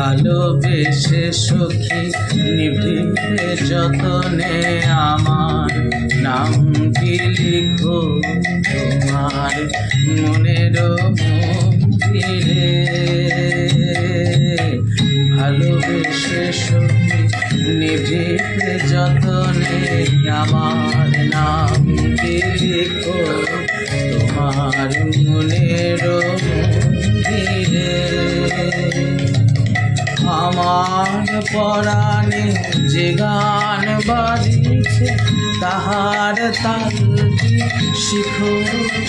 ভালোবেসে সখী নিভৃতে যতনে আমার নামটি লিখো তোমার মনের মন্দিরে। ভালোবেসে সখী নিভৃতে যতনে আমার নামটি লিখো তোমার মনের মন্দিরে। আমার পরাণে যে গান বাজিছে তাহার তালটি শিখো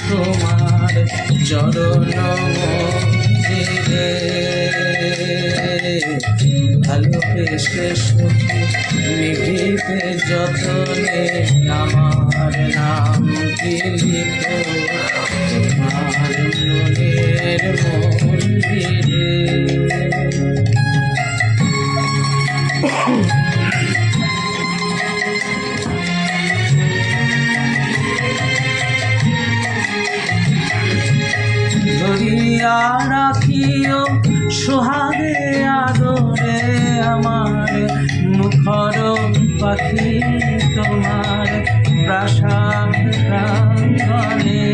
তোমার চরণ মন্দিরে। ভালোবেসে সখী নিভৃতে যতনে আমার নামটি লিখো তোমার মনের মন্দিরে। ধরিয়া রাখিও সোহাগে আদরে আমার মুখর পাখি তোমার প্রাসাদ প্রাঙ্গণে।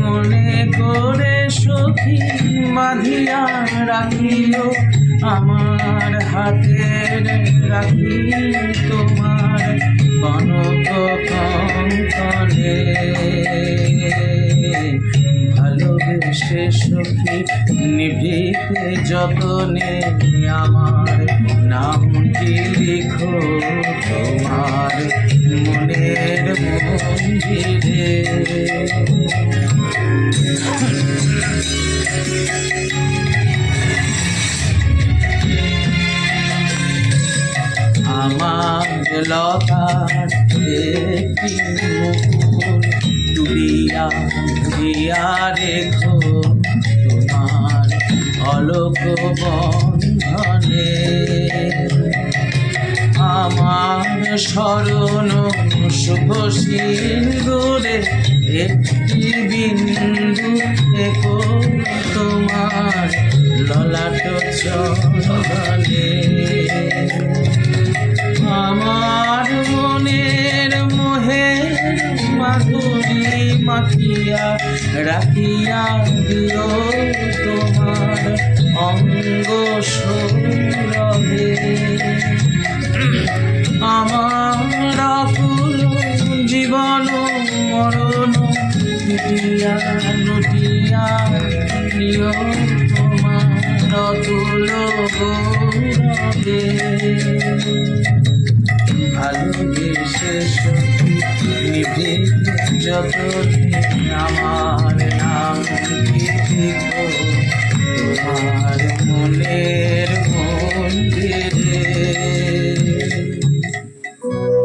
মনে করে সখী বাঁধিয়া রাখিও আমার হাতের রাখি তোমার কনক কঙ্কণে। ভালোবেসে সখী নিভৃতে যতনে আমার নামটি লিখো তোমার মনের মন্দিরে। আমার লতার একটি মুকুল তুলিয়া ধরিয়া রেখো তোমার অলোক বন্ধনে। আমার স্মরণ শুভ সিন্দুরে একটি বিন্দু একো তোমার ললাট চন্দনে। আমার মনের মোহের মাধুরী মাখিয়া রাখিয়া দিও তোমার অঙ্গ সৌরভে। আমার আকুল জীবন মরণ লুটিয়া লুটিয়া নিও তোমার অতুল গৌরবে। ভালোবেসে সখী নিভৃতে যতনে আমার